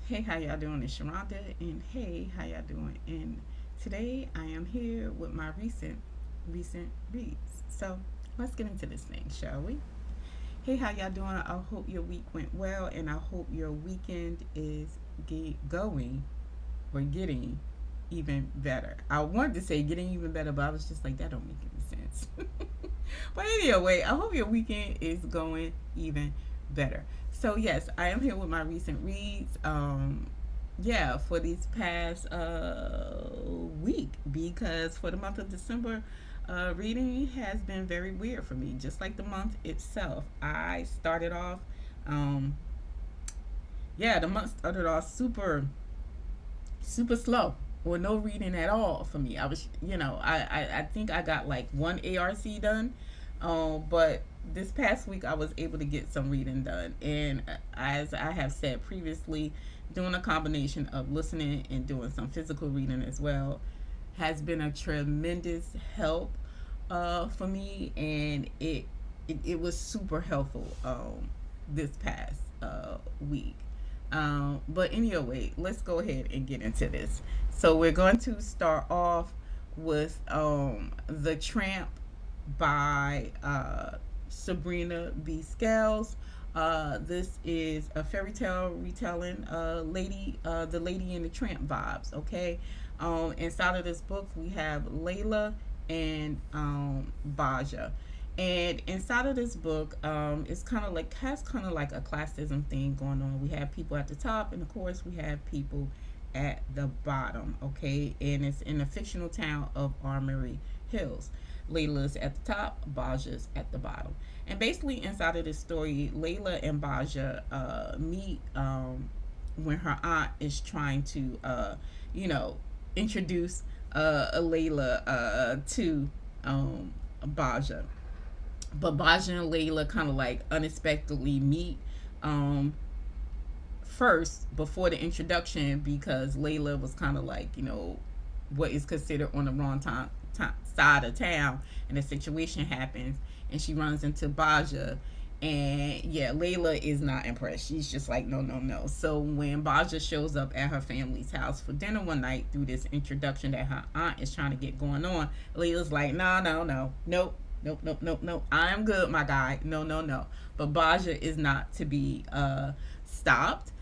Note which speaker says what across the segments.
Speaker 1: Hey, how y'all doing? It's Sharonda, and hey, how y'all doing? And today I am here with my recent reads. So let's get into this thing, shall we? Hey, how y'all doing? I hope your week went well, and I hope your weekend is going or getting even better. I wanted to say getting even better, but I was just like, that don't make any sense. But anyway, I hope your weekend is going even better. So yes, I am here with my recent reads. Yeah, for these past week, because for the month of December, reading has been very weird for me. Just like the month itself, I started off. Um, yeah, the month started off super slow or no reading at all for me. I was, I think I got like one ARC done, but this past week I was able to get some reading done. And as I have said previously, doing a combination of listening and doing some physical reading as well has been a tremendous help for me, and it was super helpful this past week. But anyway, let's go ahead and get into this. So we're going to start off with The Tramp by Sabrina B. Scales. This is a fairy tale retelling, the Lady and the Tramp vibes. Okay, inside of this book we have Layla and Baja. And inside of this book, it's kind of like has kind of like a classism thing going on. We have people at the top, and of course, we have people at the bottom. Okay, and it's in the fictional town of Armory Hills. Layla's at the top, Baja's at the bottom. And basically, inside of this story, Layla and Baja meet when her aunt is trying to, you know, introduce Layla to Baja. But Baja and Layla kind of like unexpectedly meet um, first before the introduction, because Layla was kind of like, what is considered on the wrong side of town, and a situation happens, and she runs into Baja. And yeah, Layla is not impressed. She's just like, no, no, no. So when Baja shows up at her family's house for dinner one night through this introduction that her aunt is trying to get going on, Layla's like, no, no, no, nope, nope, nope, nope, nope. I'm good, my guy. No, no, no. But Baja is not to be stopped.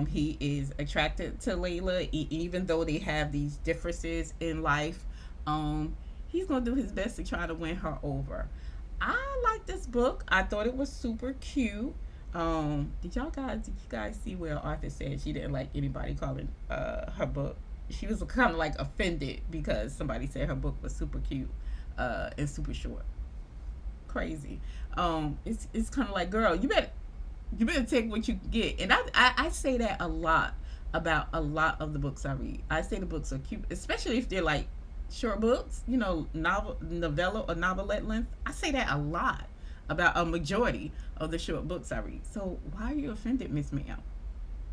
Speaker 1: He is attracted to Layla, even though they have these differences in life. He's gonna do his best to try to win her over. I like this book. I thought it was super cute. Did you guys see where Arthur said she didn't like anybody calling her book? She was kind of like offended because somebody said her book was super cute and super short. Crazy. It's kind of like, girl, you better take what you can get. And I say that a lot about a lot of the books I read. I say the books are cute, especially if they're like short books, novella or novelette length. I say that a lot about a majority of the short books I read. So why are you offended, Miss Ma'am?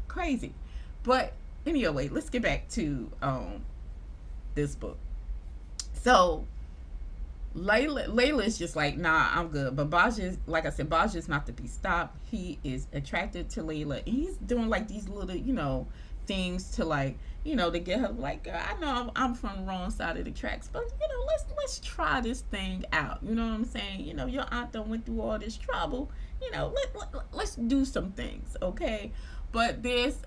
Speaker 1: Crazy. But anyway, let's get back to this book. So Layla is just like, nah, I'm good. But Baja, like I said, Baja is not to be stopped. He is attracted to Layla. And he's doing like these little, things to like, to get her like, girl, I know I'm from the wrong side of the tracks, but let's try this thing out. You know what I'm saying? Your aunt done went through all this trouble. Let's do some things, okay? But there's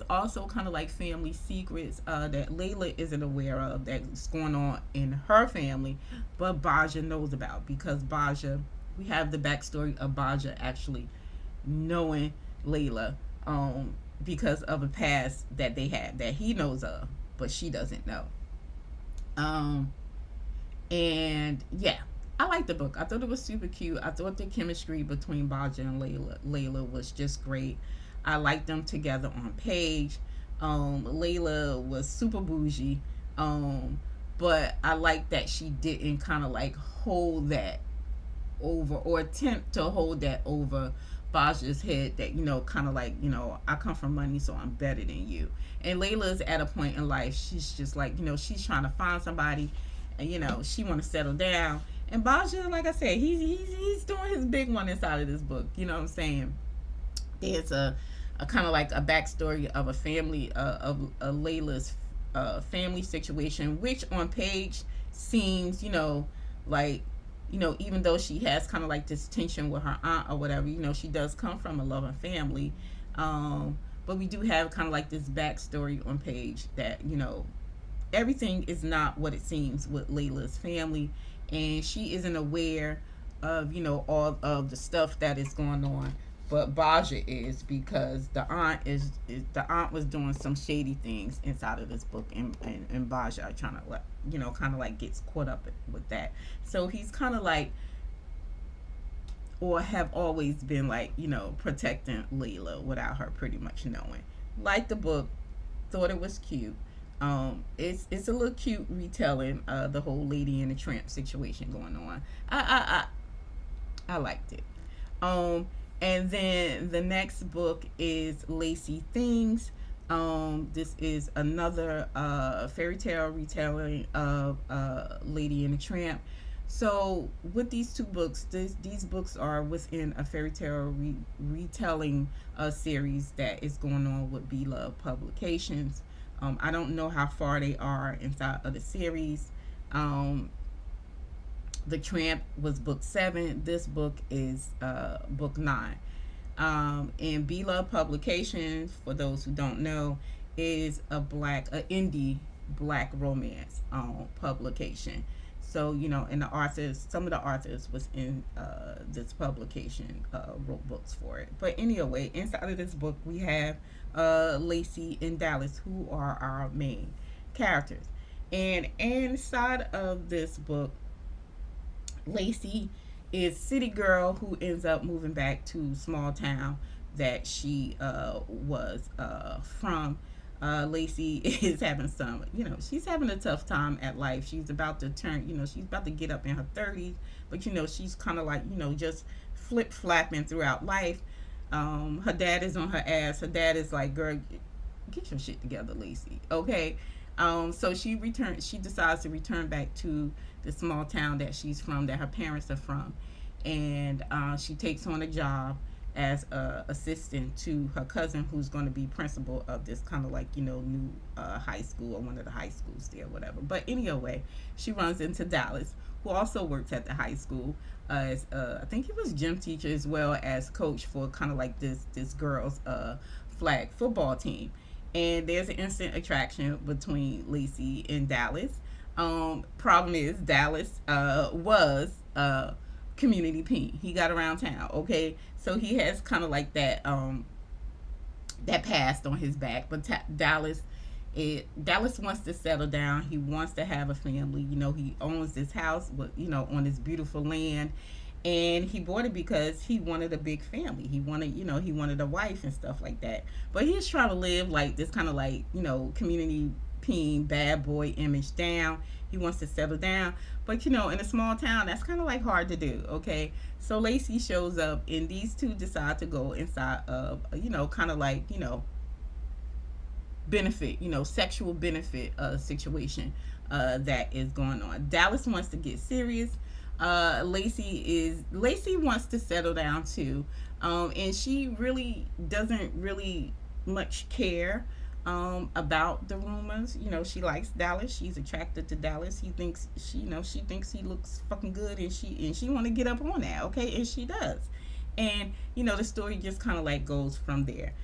Speaker 1: also kind of like family secrets that Layla isn't aware of that's going on in her family, but Baja knows about, because Baja, we have the backstory of Baja actually knowing Layla, because of a past that they had that he knows of, but she doesn't know. Um, and yeah, I liked the book. I thought it was super cute. I thought the chemistry between Baja and Layla was just great. I liked them together on page. Layla was super bougie, um, but I like that she didn't kind of like hold that over, or attempt to hold that over Baja's head, that kind of like, I come from money, so I'm better than you. And Layla's at a point in life, she's just like, she's trying to find somebody, and she want to settle down. And Baja, like I said, he's doing his big one inside of this book. You know what I'm saying? There's a a kind of like a backstory of a family of Layla's family situation, which on page seems, like, even though she has kind of like this tension with her aunt or whatever, she does come from a loving family. But we do have kind of like this backstory on page that, everything is not what it seems with Layla's family, and she isn't aware of, all of the stuff that is going on. But Baja is, because the aunt was doing some shady things inside of this book, and Baja trying to like, kind of like gets caught up with that. So he's kind of like, or have always been like, protecting Layla without her pretty much knowing. Like the book, thought it was cute. It's a little cute retelling the whole Lady and the Tramp situation going on. I liked it. And then the next book is Laycie Things. This is another fairy tale retelling of Lady and the Tramp. So with these two books, these books are within a fairy tale retelling series that is going on with Be Love Publications. I don't know how far they are inside of the series. The Tramp was book 7. This book is book 9. And Be Love Publications, for those who don't know, is a indie black romance publication. So, and the authors, some of the authors was in this publication, wrote books for it. But anyway, inside of this book, we have Laycie and Dallas, who are our main characters. And inside of this book, Laycie is city girl who ends up moving back to small town that she was from. Laycie is having some, she's having a tough time at life. She's about to turn, she's about to get up in her 30s, but she's kind of like, just flip flapping throughout life. Her dad is on her ass. Her dad is like, girl, get your shit together, Laycie. Okay. So she decides to return back to the small town that she's from, that her parents are from. And she takes on a job as a assistant to her cousin, who's going to be principal of this kind of like, new high school, or one of the high schools there, whatever. But anyway, she runs into Dallas, who also works at the high school as I think he was gym teacher as well as coach for kind of like this girls flag football team. And there's an instant attraction between Laycie and Dallas. Problem is, Dallas was community peen. He got around town, okay? So he has kind of like that that past on his back. But Dallas wants to settle down. He wants to have a family. He owns this house, but on this beautiful land, and he bought it because he wanted a big family. He wanted a wife and stuff like that. But he's trying to live like this kind of like, community peen bad boy image down. He wants to settle down, but in a small town, that's kind of like hard to do. Okay, so Laycie shows up, and these two decide to go inside of kind of like benefit, sexual benefit situation that is going on. Dallas wants to get serious. Laycie wants to settle down too, and she really doesn't really much care about the rumors. She likes Dallas. She's attracted to Dallas. She thinks she thinks he looks fucking good, and she want to get up on that. Okay, and she does. And the story just kind of like goes from there.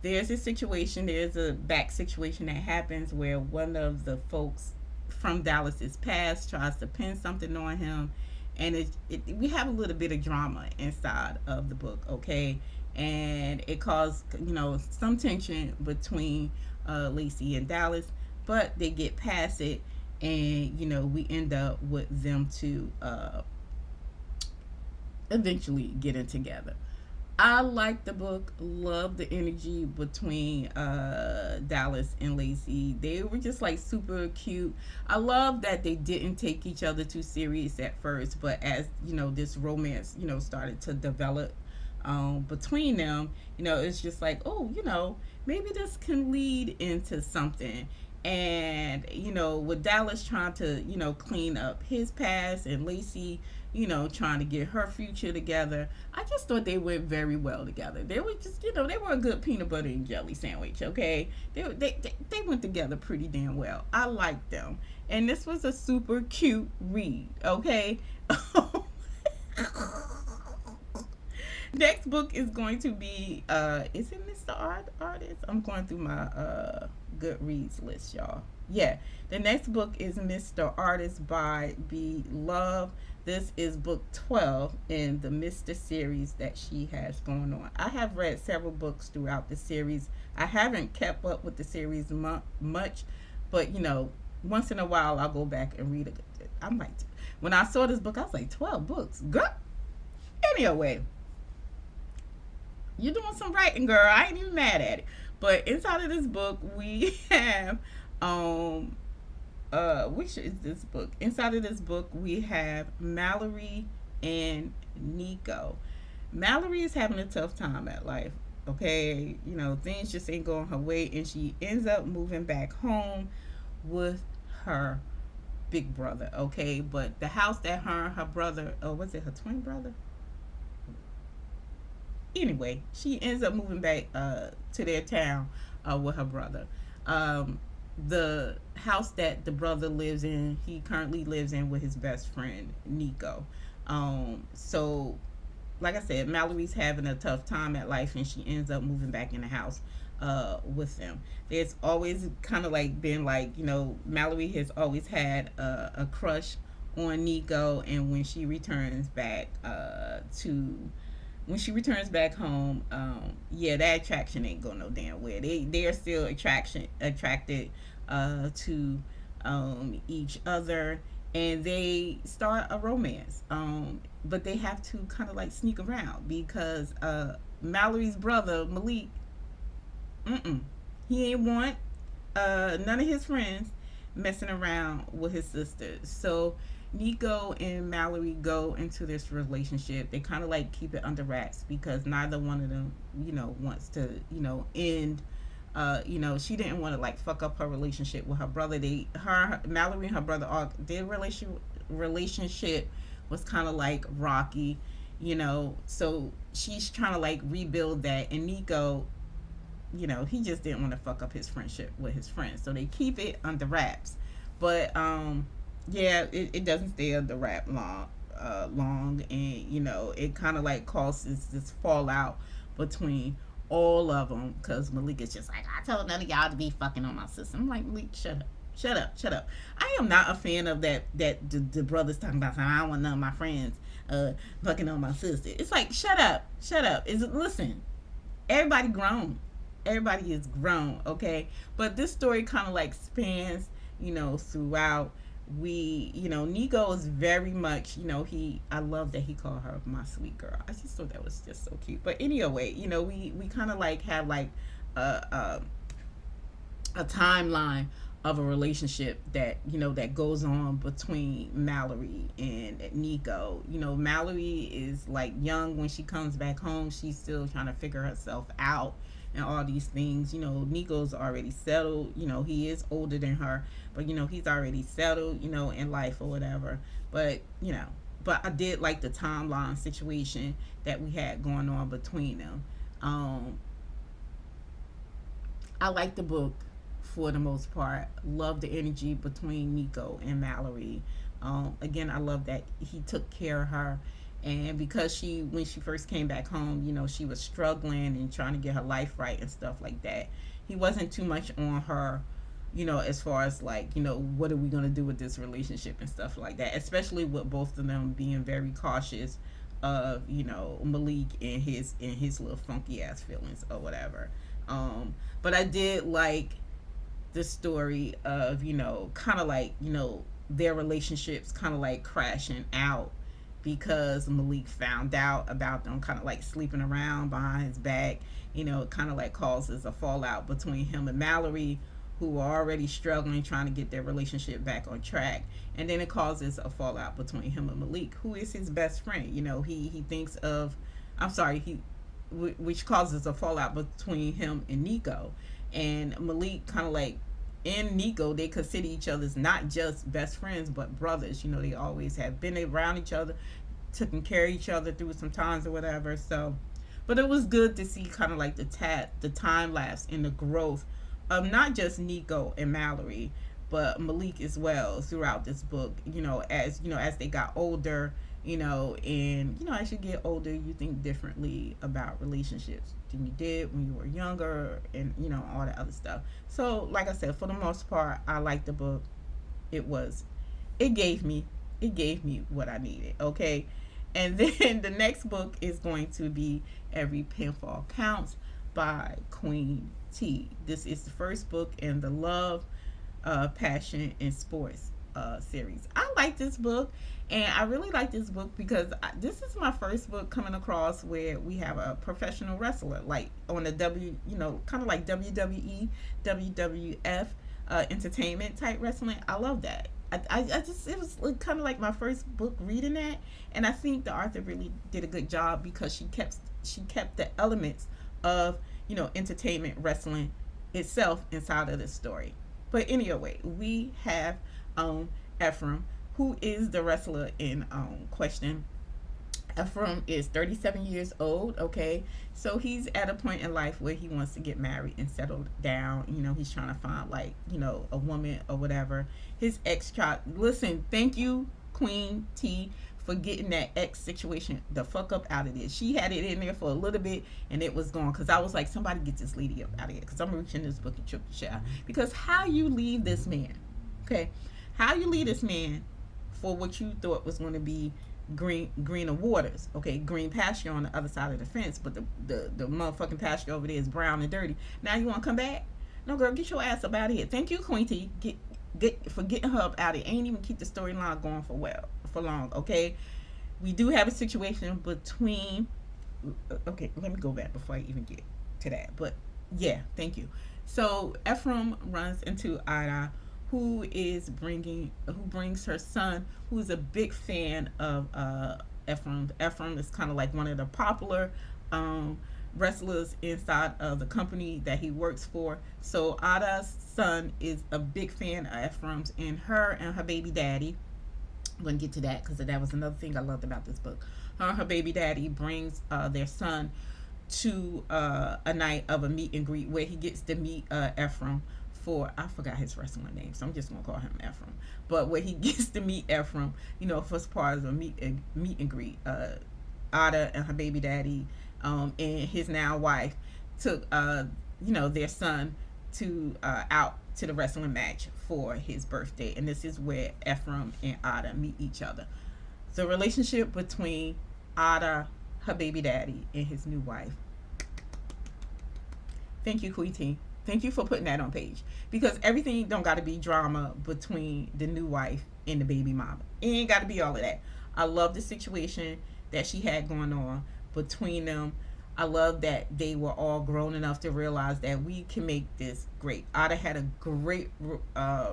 Speaker 1: There's a back situation that happens where one of the folks from Dallas's past tries to pin something on him, and we have a little bit of drama inside of the book, okay, and it caused some tension between Laycie and Dallas, but they get past it, and we end up with them two eventually getting together. I like the book, love the energy between Dallas and Laycie. They were just like super cute. I love that they didn't take each other too serious at first, but as this romance started to develop between them, it's just like, oh, maybe this can lead into something. And with Dallas trying to clean up his past, and Laycie trying to get her future together. I just thought they went very well together. They were just, they were a good peanut butter and jelly sandwich, okay? They went together pretty damn well. I liked them. And this was a super cute read, okay? Next book is going to be is it Mr. Artist? I'm going through my Goodreads list, y'all. Yeah, the next book is Mr. Artist by B. Love. This is book 12 in the Mr. series that she has going on. I have read several books throughout the series. I haven't kept up with the series much, but once in a while I'll go back and read it. I'm like, when I saw this book, I was like, 12 books, girl. Anyway, you're doing some writing, girl. I ain't even mad at it. But inside of this book, we have which is this book? Inside of this book, we have Mallory and Nico. Mallory is having a tough time at life. Okay, things just ain't going her way, and she ends up moving back home with her big brother. Okay, but the house that her and her brother, was it her twin brother? Anyway, she ends up moving back to their town with her brother. The house that the brother lives in, he currently lives in with his best friend Nico. So, like I said, Mallory's having a tough time at life, and she ends up moving back in the house with them. There's always kind of like been like, Mallory has always had a crush on Nico, and when she returns back home, yeah, that attraction ain't going no damn where. They're still attracted to each other, and they start a romance. But they have to kind of like sneak around because Mallory's brother Malik, he ain't want none of his friends messing around with his sisters. So Nico and Mallory go into this relationship. They kind of like keep it under wraps because neither one of them, wants to, end. She didn't want to like fuck up her relationship with her brother. Mallory and her brother, their relationship was kind of like rocky, So she's trying to like rebuild that, and Nico, he just didn't want to fuck up his friendship with his friends, so they keep it under wraps. But yeah, it doesn't stay under wrap long, and it kind of like causes this fallout between all of them because Malik is just like, I told none of y'all to be fucking on my sister. I'm like, Malik, shut up. I am not a fan of that the brothers talking about, I don't want none of my friends fucking on my sister. It's like, shut up. Listen, everybody grown. Everybody is grown, okay? But this story kind of like spans, throughout. Nico is very much, I love that he called her my sweet girl. I just thought that was just so cute. But anyway, we kind of like have like a timeline of a relationship that that goes on between Mallory and Nico. Mallory is like young when she comes back home. She's still trying to figure herself out and all these things. Nico's already settled. He is older than her, but he's already settled, in life or whatever. But but I did like the timeline situation that we had going on between them. I like the book for the most part. Love the energy between Nico and Mallory. Again, I love that he took care of her. And because when she first came back home, she was struggling and trying to get her life right and stuff like that. He wasn't too much on her, as far as like, what are we going to do with this relationship and stuff like that, especially with both of them being very cautious of, Malik and his little funky ass feelings or whatever. But I did like the story of, kind of like, their relationships kind of like crashing out because Malik found out about them kind of like sleeping around behind his back. It kind of like causes a fallout between him and Mallory, who are already struggling trying to get their relationship back on track. And then it causes a fallout between him and Malik, who is his best friend. He thinks of, which causes a fallout between him and Nico. And Malik kind of like and Nico, they consider each other's not just best friends but brothers. You know, they always have been around each other, taking care of each other through some times or whatever. So, but it was good to see kind of like the time lapse in the growth of not just Nico and Mallory, but Malik as well throughout this book. You know, as they got older, and as you get older, you think differently about relationships than you did when you were younger, and all that other stuff. So, like I said, for the most part, I liked the book. It was, it gave me, it gave me what I needed. Okay, and then the next book is going to be Every Pinfall Counts by Queen T. This is the first book in the Love, Passion, and Sports series. I like this book, and I really like this book because this is my first book coming across where we have a professional wrestler, like on the kind of like WWE, WWF, entertainment type wrestling. I love that. I just, it was kind of like my first book reading that, and I think the author really did a good job because she kept the elements of entertainment wrestling itself inside of the story. But anyway, we have Ephraim, who is the wrestler in question. Ephraim is 37 years old, okay? So he's at a point in life where he wants to get married and settle down. He's trying to find, like, a woman or whatever. His ex child, listen, thank you, Queen T, for getting that ex situation the fuck up out of there. She had it in there for a little bit and it was gone. Because I was like, somebody get this lady up out of here. Because I'm reaching this book and triple shot. Because how you leave this man, okay? How you leave this man for what you thought was going to be greener waters, okay, green pasture on the other side of the fence, but the motherfucking pasture over there is brown and dirty. Now you want to come back? No, girl, get your ass up out of here. Thank you, Queen T, get for getting her up out of here. Ain't even keep the storyline going for long, okay? We do have a situation between. Okay, let me go back before I even get to that. But yeah, thank you. So Ephraim runs into Ida, who brings her son, who's a big fan of Ephraim. Ephraim is kind of like one of the popular wrestlers inside of the company that he works for. So Ada's son is a big fan of Ephraim's, and her baby daddy. I'm going to get to that because that was another thing I loved about this book. Her baby daddy brings their son to a night of a meet and greet where he gets to meet Ephraim. I forgot his wrestling name, so I'm just gonna call him Ephraim. But where he gets to meet Ephraim, first part of a meet and greet. Ada and her baby daddy, and his now wife took their son to out to the wrestling match for his birthday, and this is where Ephraim and Ada meet each other. The relationship between Ada, her baby daddy, and his new wife. Thank you, Queen. Thank you for putting that on page, because everything don't got to be drama between the new wife and the baby mama. It ain't got to be all of that. I love the situation that she had going on between them. I love that they were all grown enough to realize that we can make this great. Ada had a great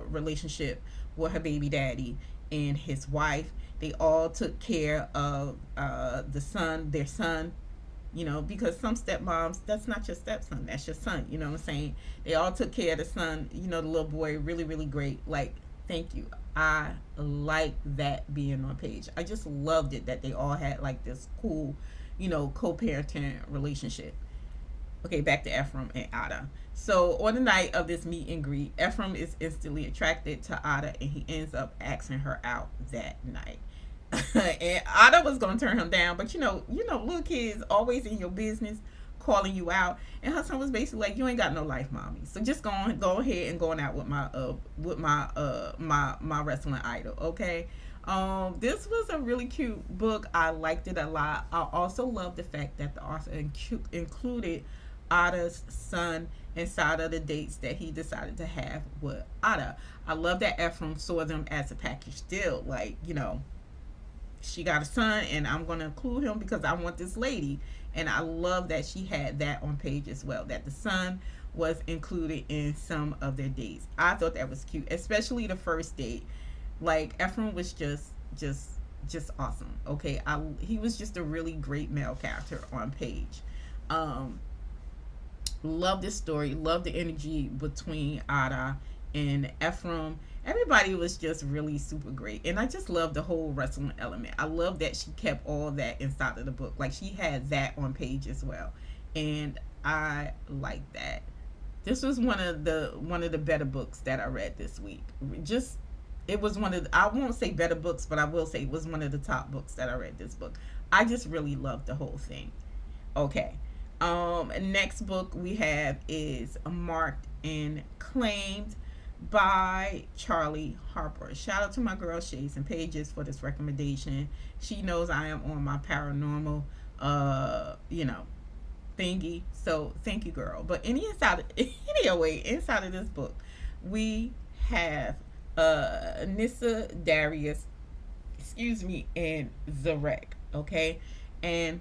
Speaker 1: relationship with her baby daddy and his wife. They all took care of their son, because some stepmoms, that's not your stepson, that's your son, you know what I'm saying? They all took care of the son, the little boy, really, really great. Like, thank you. I like that being on page. I just loved it that they all had like this cool, co-parenting relationship. Okay, back to Ephraim and Ada. So on the night of this meet and greet, Ephraim is instantly attracted to Ada, and he ends up asking her out that night. And Ada was gonna turn him down, but little kids always in your business, calling you out. And her son was basically like, "You ain't got no life, mommy. So just go ahead and going out with my wrestling idol." Okay. This was a really cute book. I liked it a lot. I also love the fact that the author included Ada's son inside of the dates that he decided to have with Ada. I love that Ephraim saw them as a package deal. Like, she got a son and I'm going to include him because I want this lady. And I love that she had that on page as well, that the son was included in some of their dates. I thought that was cute, especially the first date. Like, Ephraim was just awesome. Okay, he was just a really great male character on page. Love this story. Love the energy between Ada and Ephraim. Everybody was just really super great. And I just love the whole wrestling element. I love that she kept all that inside of the book. Like she had that on page as well. And I like that. This was one of the better books that I read this week. Just it was one of the, I won't say better books, but I will say it was one of the top books that I read this book. I just really loved the whole thing. Okay. Next book we have is Marked and Claimed by Charlie Harper. Shout out to my girl Shays and Pages for this recommendation. She knows I am on my paranormal you know, thingy. So thank you, girl. But anyway, inside of this book, we have Nissa, Darius, excuse me, and Zarek. Okay, and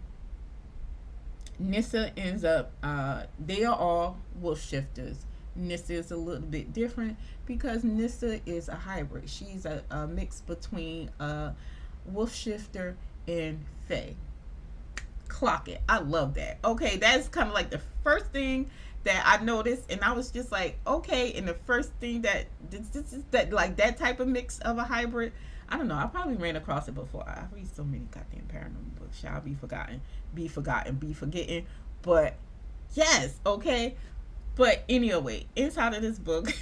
Speaker 1: Nissa ends up. They are all wolf shifters. Nissa is a little bit different because Nissa is a hybrid. She's a mix between a wolf shifter and fae. Clock it. I love that. Okay, that's kind of like the first thing that I noticed, and I was just like, okay. And the first thing that this is that like that type of mix of a hybrid. I don't know. I probably ran across it before. I read so many goddamn paranormal books. Shall be forgotten, be forgotten, be forgetting. But yes, okay. But anyway, inside of this book,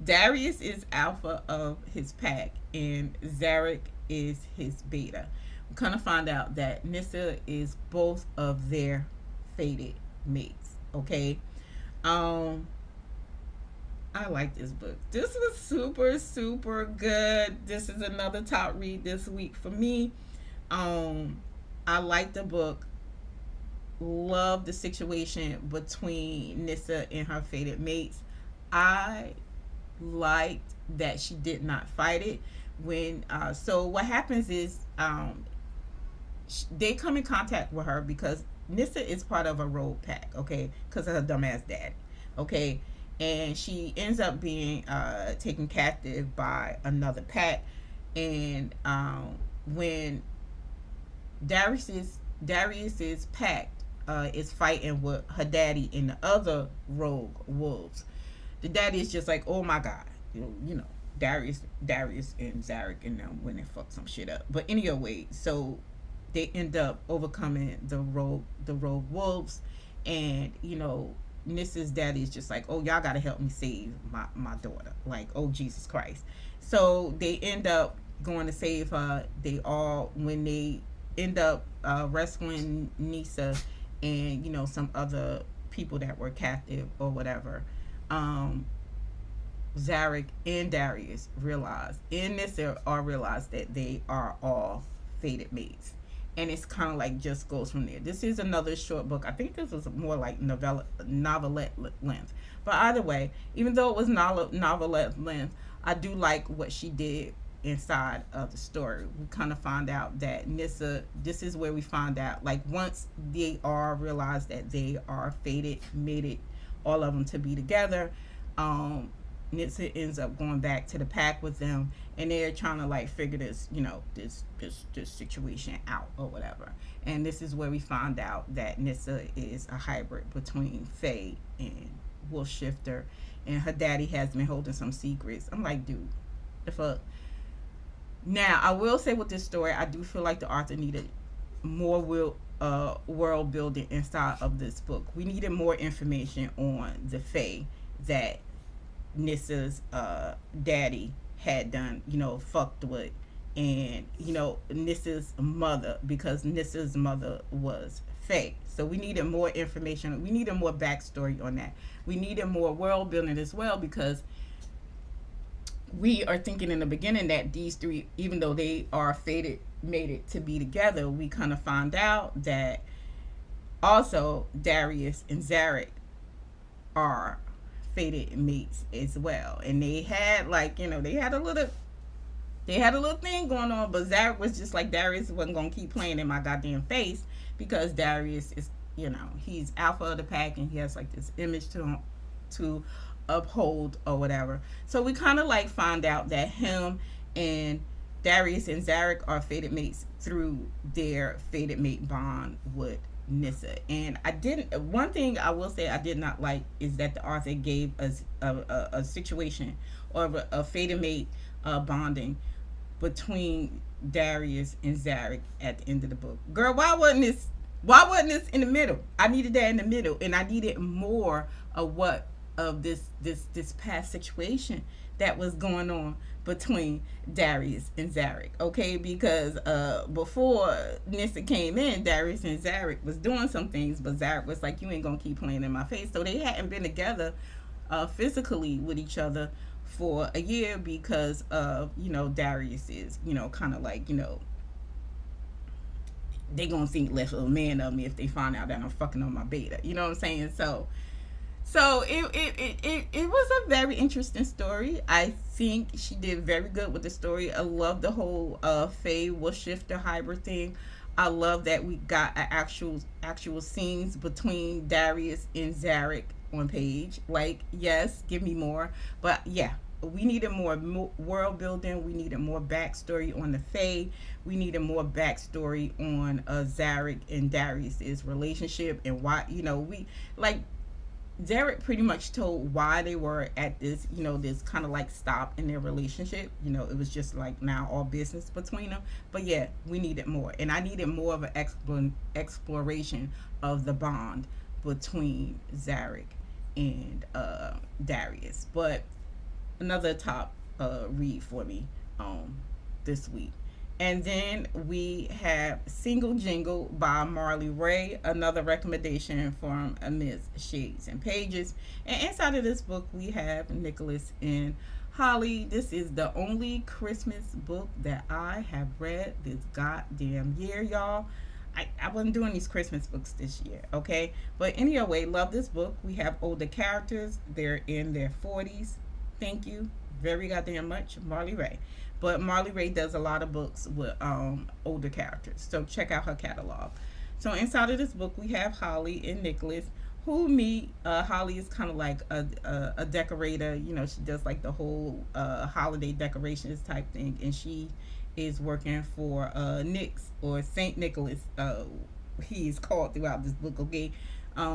Speaker 1: Darius is alpha of his pack, and Zarek is his beta. We kind of find out that Nissa is both of their fated mates. Okay, I like this book. This was super super good. This is another top read this week for me. I like the book. Love the situation between Nissa and her fated mates. I liked that she did not fight it when so what happens is they come in contact with her because Nissa is part of a rogue pack, okay, because of her dumbass dad, okay, and she ends up being taken captive by another pack, and when Darius's pack is fighting with her daddy and the other rogue wolves, the daddy is just like, oh my god, you know, Darius and Zarek and them when they fuck some shit up. But anyway, so they end up overcoming the rogue wolves, and you know, Nissa's daddy is just like, oh, y'all gotta help me save my daughter, like, oh Jesus Christ. So they end up going to save her. They all, when they end up rescuing Nissa and you know some other people that were captive or whatever, Zarek and Darius realize that they are all fated mates, and it's kind of like just goes from there. This is another short book. I think this was more like novelette length, but either way, even though it was novelette length, I do like what she did inside of the story. We kind of find out that Nissa, this is where we find out, like, once they are realized that they are fated, mated, all of them to be together, Nissa ends up going back to the pack with them, and they're trying to like figure this, you know, this situation out or whatever. And this is where we find out that Nissa is a hybrid between fae and wolf shifter, and her daddy has been holding some secrets. I'm like, dude, the fuck. Now, I will say with this story, I do feel like the author needed more world building inside of this book. We needed more information on the fae that Nissa's daddy had done, you know, fucked with, and you know, Nissa's mother, because Nissa's mother was fae. So we needed more information. We needed more backstory on that. We needed more world building as well, because we are thinking in the beginning that these three, even though they are fated, mated to be together, we kind of find out that also Darius and Zarek are fated mates as well. And they had, like, you know, they had a little thing going on, but Zarek was just like, Darius wasn't gonna keep playing in my goddamn face, because Darius is, you know, he's alpha of the pack, and he has like this image to uphold or whatever. So we kind of like find out that him and Darius and Zarek are fated mates through their fated mate bond with Nissa. And I didn't. One thing I will say I did not like is that the author gave us a situation or a fated mate bonding between Darius and Zarek at the end of the book. Girl, why wasn't this? Why wasn't this in the middle? I needed that in the middle, and I needed more of what of this past situation that was going on between Darius and Zarek. Okay, because before Nissa came in, Darius and Zarek was doing some things, but Zarek was like, "You ain't gonna keep playing in my face." So they hadn't been together physically with each other for a year because of Darius is kind of like they gonna think less of a man of me if they find out that I'm fucking on my beta. You know what I'm saying? So it was a very interesting story. I think she did very good with the story. I love the whole Faye will shifter hybrid thing. I love that we got actual scenes between Darius and Zarek on page. Like, yes, give me more. But yeah, we needed more world building. We needed more backstory on the Fae. We needed more backstory on Zarek and Darius's relationship and why we like Zarek pretty much told why they were at this this kind of like stop in their relationship. It was just like now all business between them. But yeah, we needed more, and I needed more of an exploration of the bond between Zarek and Darius. But another top read for me this week. And then we have Single Jingle by Marley Ray, another recommendation from Miss Shades and Pages. And inside of this book, we have Nicholas and Holly. This is the only Christmas book that I have read this goddamn year, y'all. I wasn't doing these Christmas books this year, okay? But anyway, love this book. We have older characters. They're in their 40s. Thank you very goddamn much, Marley Ray. But Marley Ray does a lot of books with older characters. So check out her catalog. So inside of this book, we have Holly and Nicholas who meet. Holly is kind of like a decorator. She does like the whole holiday decorations type thing. And she is working for Nick's or St. Nicholas. He is called throughout this book, okay?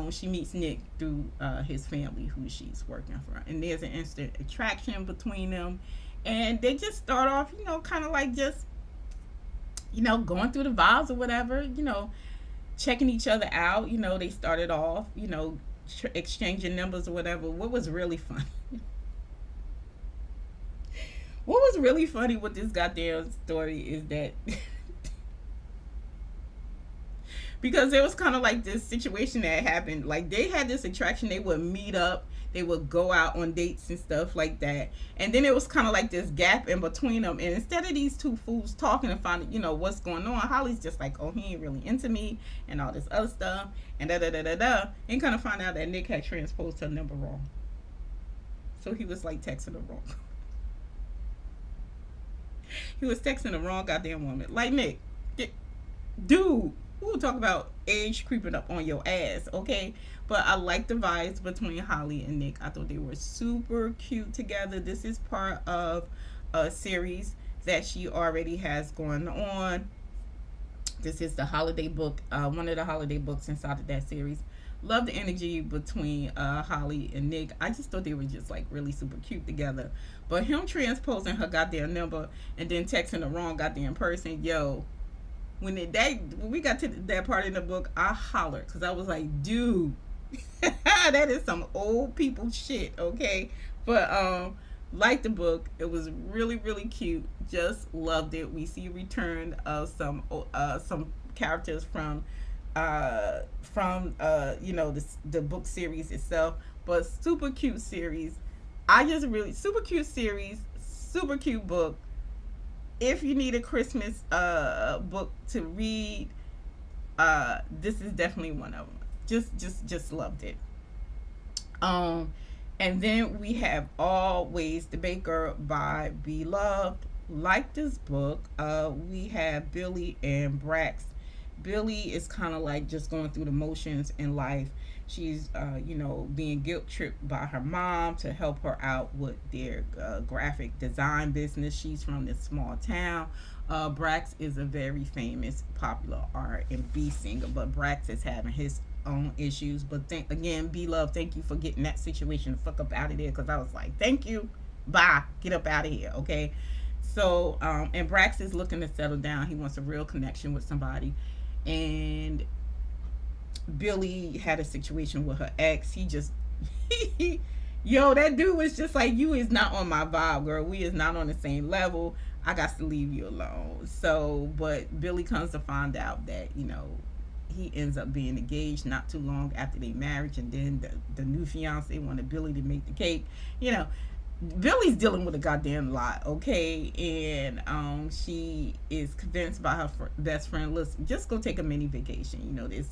Speaker 1: She meets Nick through his family who she's working for. And there's an instant attraction between them. And they just start off, kind of like just, going through the vibes or whatever, checking each other out. They started off, exchanging numbers or whatever. What was really funny? What was really funny with this goddamn story is that because there was kind of like this situation that happened. Like they had this attraction. They would meet up. They would go out on dates and stuff like that. And then it was kind of like this gap in between them. And instead of these two fools talking and finding, what's going on, Holly's just like, oh, he ain't really into me and all this other stuff. And da-da-da-da-da. And kind of find out that Nick had transposed her number wrong. So he was like texting her wrong. He was texting the wrong goddamn woman. Like, Nick, dude, we'll talk about age creeping up on your ass, okay? But I like the vibes between Holly and Nick. I thought they were super cute together. This is part of a series that she already has going on. This is the holiday book, one of the holiday books inside of that series. Love the energy between Holly and Nick. I just thought they were just like really super cute together. But him transposing her goddamn number and then texting the wrong goddamn person, yo. When we got to that part in the book, I hollered because I was like, dude, that is some old people shit, okay? But like the book, it was really really cute. Just loved it. We see return of some characters from the book series itself, but super cute series. Super cute series, super cute book. If you need a Christmas book to read, this is definitely one of them. Just loved it. And then we have Always the Baker by Beloved. Like this book. We have Billy and Brax. Billy is kind of like just going through the motions in life. She's being guilt tripped by her mom to help her out with their graphic design business. She's from this small town. Brax is a very famous popular R&B singer, but Brax is having his own issues. But again, B Love, thank you for getting that situation the fuck up out of there, because I was like, thank you, bye, get up out of here, okay. So and Brax is looking to settle down. He wants a real connection with somebody. And Billy had a situation with her ex. He just yo, that dude was just like, you is not on my vibe, girl. We is not on the same level. I got to leave you alone. So, but Billy comes to find out that, he ends up being engaged not too long after they marriage, and then the new fiance wanted Billy to make the cake. You know, Billy's dealing with a goddamn lot, okay? And she is convinced by her best friend, listen, just go take a mini vacation. There's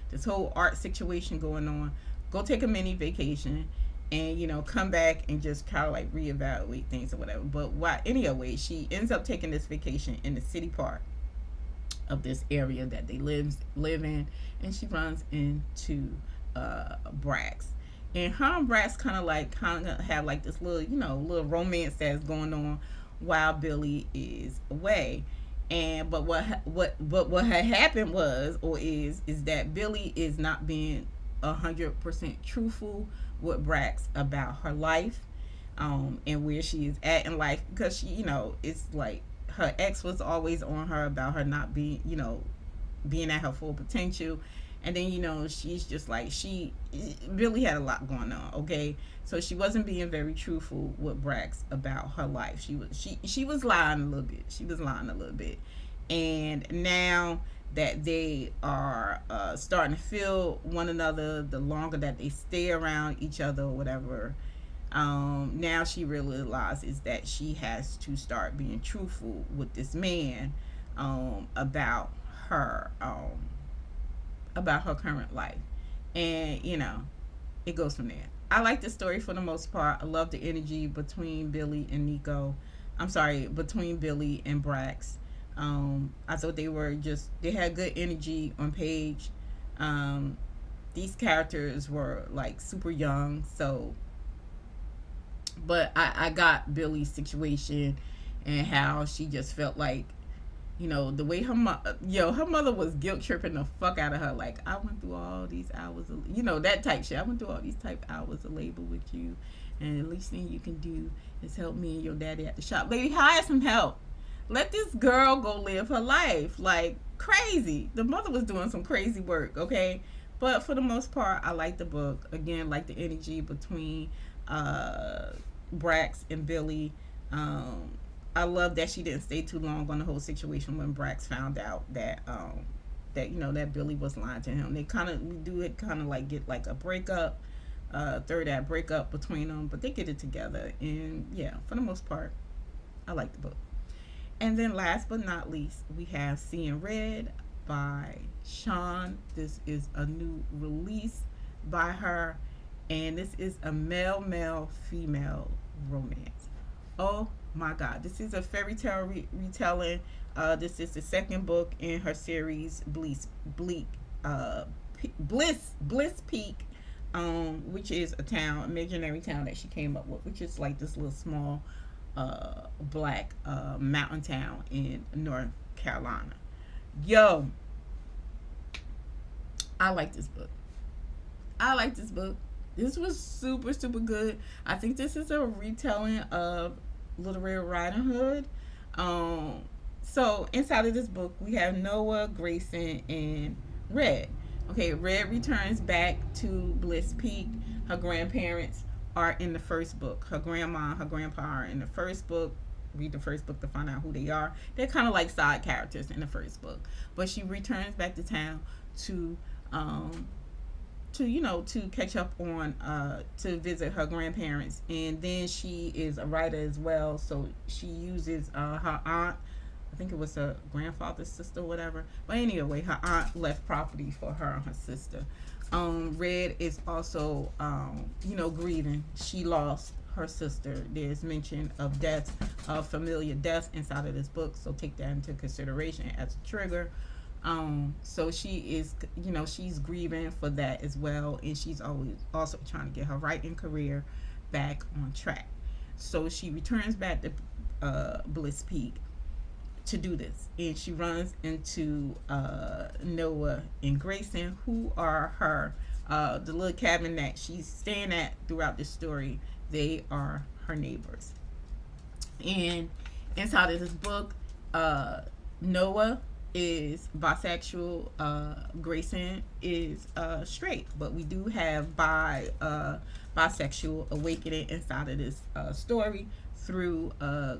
Speaker 1: this whole art situation going on. Go take a mini vacation, and come back and just kind of like reevaluate things or whatever. But anyway, she ends up taking this vacation in the city park of this area that they live in, and she runs into Brax. And her and Brax kind of have like this little romance that's going on while Billy is away. And but what had happened was, or is that Billy is not being 100% truthful with Brax about her life, and where she is at in life, because it's like her ex was always on her about her not being at her full potential. And then she's just like, Billy had a lot going on, okay. So she wasn't being very truthful with Brax about her life. She was lying a little bit. And now that they are starting to feel one another, the longer that they stay around each other or whatever, now she realizes that she has to start being truthful with this man, about her current life. And it goes from there. I like the story for the most part. I love the energy between Billy and Nico. I'm sorry, between Billy and Brax. I thought they had good energy on page. These characters were like super young, so but I got Billy's situation and how she just felt like, the way her mother was guilt tripping the fuck out of her. Like, I went through all these hours of, that type shit. I went through all these type hours of labor with you, and the least thing you can do is help me and your daddy at the shop. Lady, hire some help. Let this girl go live her life. Like, crazy. The mother was doing some crazy work, okay? But for the most part, I like the book. Again, like the energy between Brax and Billy. I love that she didn't stay too long on the whole situation when Brax found out that that Billy was lying to him. We do like get like a breakup, third act breakup between them, but they get it together. And yeah, for the most part, I like the book. And then last but not least, we have Seeing Red by Sean. This is a new release by her, and this is a male female romance. Oh my god, this is a fairy tale retelling. This is the second book in her series Bliss Peak, which is a town, imaginary town that she came up with, which is like this little small black mountain town in North Carolina. Yo, I like this book. This was super good. I think this is a retelling of Little Red Riding Hood. So inside of this book we have Noah, Grayson, and Red. Okay, Red returns back to Bliss Peak. Her grandparents are in the first book. Her grandma, her grandpa are in the first book. Read the first book to find out who they are. They're kind of like side characters in the first book. But she returns back to town to catch up on to visit her grandparents. And then she is a writer as well, so she uses her aunt, I think it was her grandfather's sister or whatever, but anyway, her aunt left property for her and her sister. Red is also grieving. She lost her sister. There's mention of death, of familiar death inside of this book, so take that into consideration as a trigger. So she is, she's grieving for that as well, and she's always also trying to get her writing career back on track. So she returns back to Bliss Peak to do this, and she runs into Noah and Grayson, who are her the little cabin that she's staying at throughout the story. They are her neighbors, and inside of this book, Noah is bisexual. Grayson is straight, but we do have bisexual awakening inside of this story through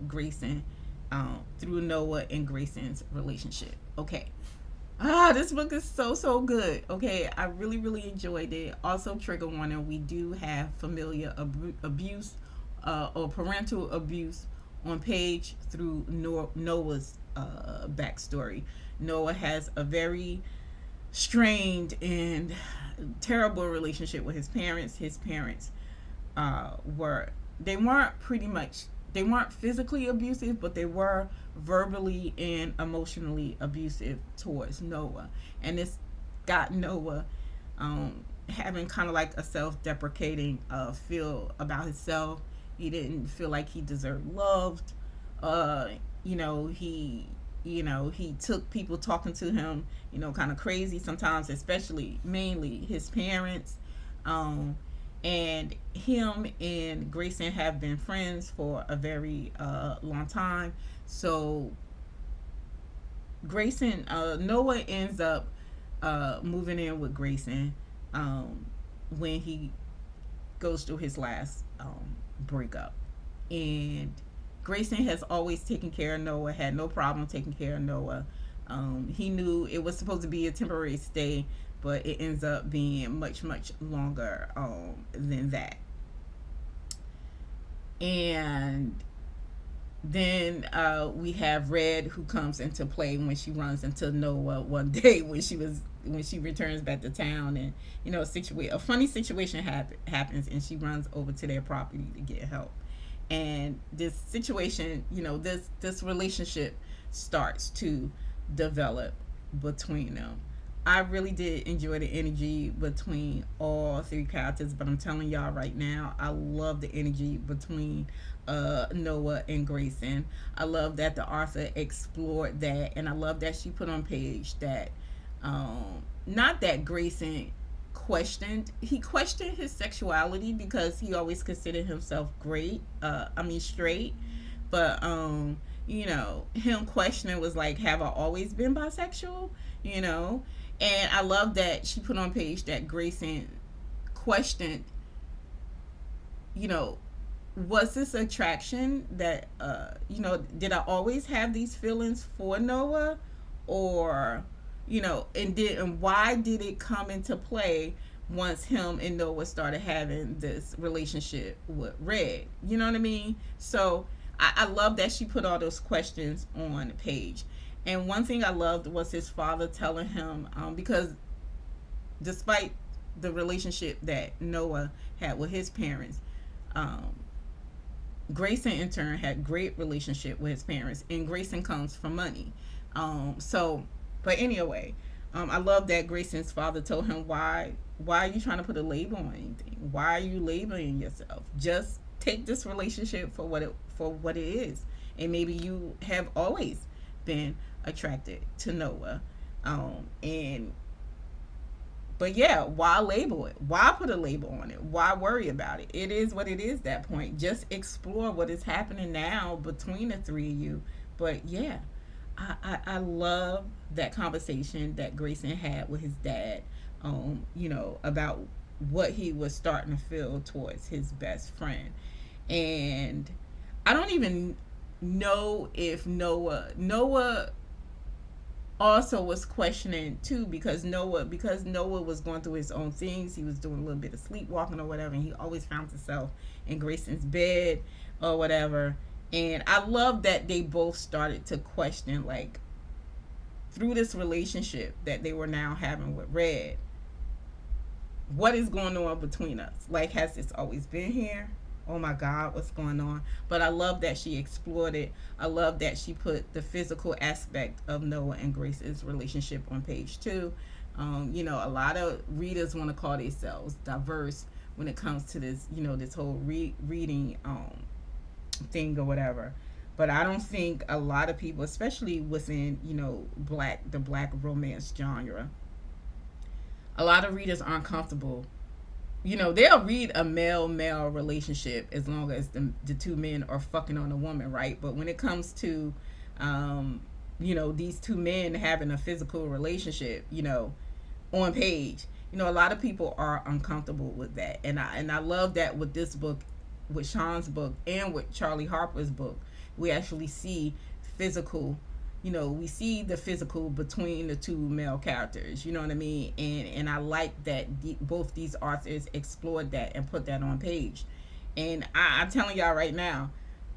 Speaker 1: Grayson, through Noah and Grayson's relationship. Okay. This book is so good. Okay, I really enjoyed it. Also, trigger warning: we do have familiar abuse or parental abuse on page through Noah's backstory. Noah has a very strained and terrible relationship with his parents. His parents were they weren't pretty much they weren't physically abusive, but they were verbally and emotionally abusive towards Noah, and this got Noah having kind of like a self-deprecating feel about himself. He didn't feel like he deserved love. uh he took people talking to him, kind of crazy sometimes, especially mainly his parents. um and him and Grayson have been friends for a very long time. So Grayson Noah ends up moving in with Grayson when he goes through his last breakup. And Grayson has always taken care of Noah, had no problem taking care of Noah. He knew it was supposed to be a temporary stay, but it ends up being much longer than that. And then we have Red, who comes into play when she runs into Noah one day when she returns back to town, and a funny situation happens, and she runs over to their property to get help. And this situation, this relationship starts to develop between them. I really did enjoy the energy between all three characters, but I'm telling y'all right now, I love the energy between Noah and Grayson. I love that the author explored that, and I love that she put on page that not that Grayson questioned his sexuality, because he always considered himself straight. But him questioning was like, have I always been bisexual? you know and I love that she put on page that Grayson questioned, you know was this attraction that did I always have these feelings for Noah? Or and why did it come into play once him and Noah started having this relationship with Red? You know what I mean? So I love that she put all those questions on the page. And one thing I loved was his father telling him, because despite the relationship that Noah had with his parents, um, Grayson in turn had great relationship with his parents, and Grayson comes from money. So, but anyway, I love that Grayson's father told him, why are you trying to put a label on anything? Why are you labeling yourself? Just take this relationship for what it is, and maybe you have always been attracted to Noah. And But yeah, why label it? Why put a label on it? Why worry about it? It is what it is at that point. Just explore what is happening now between the three of you. But yeah, I love that conversation that Grayson had with his dad, about what he was starting to feel towards his best friend. And I don't even know if Noah also was questioning too, because Noah was going through his own things. He was doing a little bit of sleepwalking or whatever, and he always found himself in Grayson's bed or whatever. And I love that they both started to question, like, through this relationship that they were now having with Red, what is going on between us? Like, has this always been here? oh my God, what's going on? But I love that she explored it. I love that she put the physical aspect of Noah and Grace's relationship on page two. You know, a lot of readers want to call themselves diverse when it comes to this, you know, this whole reading thing or whatever. But I don't think a lot of people, especially within, you know, the black romance genre, a lot of readers aren't comfortable. You know, they'll read a male relationship as long as the two men are fucking on a woman, right? But when it comes to, you know, these two men having a physical relationship, you know, on page, you know, a lot of people are uncomfortable with that. And I love that with this book, with Sean's book, and with Charlie Harper's book, we actually see physical, you know, we see the physical between the two male characters, you know what I mean? And I like that both these authors explored that and put that on page. And I'm telling y'all right now,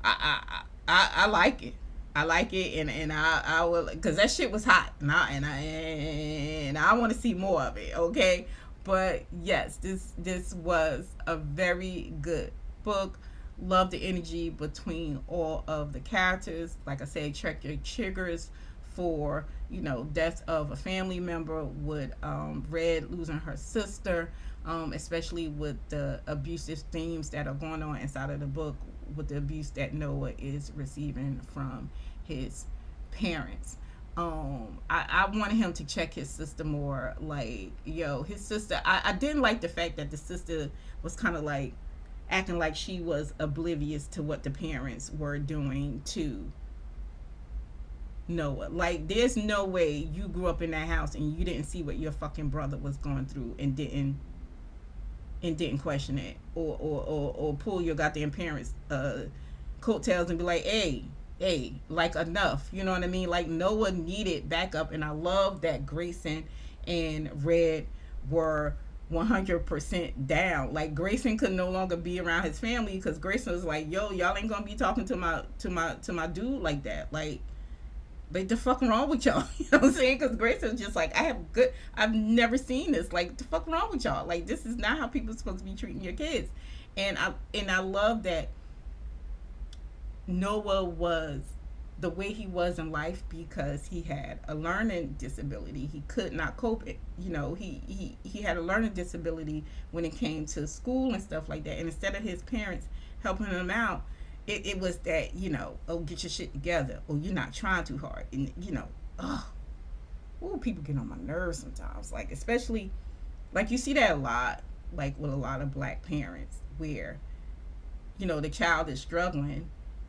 Speaker 1: I like it. I like it, and I will, because that shit was hot, and I want to see more of it. Okay, but yes, this was a very good book. Love the energy between all of the characters. Like I said, check your triggers for, you know, death of a family member, with Red losing her sister, especially with the abusive themes that are going on inside of the book, with the abuse that Noah is receiving from his parents. I wanted him to check his sister more. Like, yo, his sister, I didn't like the fact that the sister was kind of like acting like she was oblivious to what the parents were doing to Noah. Like, there's no way you grew up in that house and you didn't see what your fucking brother was going through and didn't question it, or pull your goddamn parents coattails and be like, hey, like, enough. You know what I mean? Like, Noah needed backup, and I love that Grayson and Red were 100% down. Like, Grayson could no longer be around his family because Grayson was like, yo, y'all ain't gonna be talking to my dude like that. Like the fuck wrong with y'all? You know what I'm saying? Because Grayson's just like, I've never seen this. Like, the fuck wrong with y'all? Like, this is not how people are supposed to be treating your kids. And I love that Noah was the way he was in life because he had a learning disability. He could not cope. You know, he had a learning disability when it came to school and stuff like that. And instead of his parents helping him out, it was that, you know, oh, get your shit together, or you're not trying too hard. And, you know, people get on my nerves sometimes. Like, especially, like, you see that a lot, like, with a lot of black parents, where, you know, the child is struggling,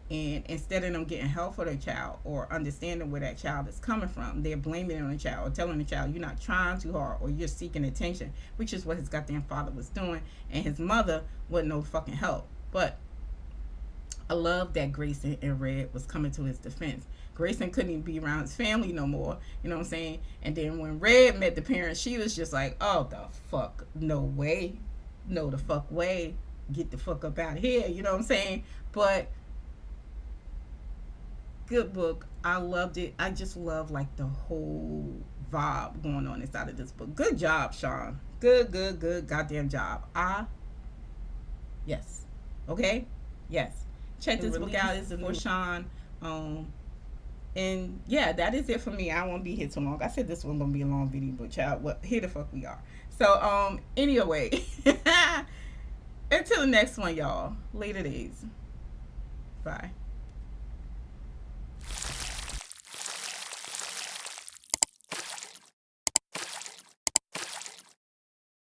Speaker 1: and instead of them getting help for their child or understanding where that child is coming from, they're blaming it on the child or telling the child, you're not trying too hard, or you're seeking attention, which is what his goddamn father was doing, and his mother wasn't no fucking help. But I love that Grayson and Red was coming to his defense. Grayson couldn't even be around his family no more, you know what I'm saying? And then when Red met the parents, she was just like, oh, the fuck, no way, no the fuck way, get the fuck up out of here, you know what I'm saying? But good book. I loved it. I just love, like, the whole vibe going on inside of this book. Good job, Sean. Good goddamn job. Yes. Okay? Yes. Check this book out. It's for Sean. And yeah, that is it for me. I won't be here too long. I said this one gonna be a long video, but child, what, here the fuck we are. So anyway, until the next one, y'all. Later days. Bye.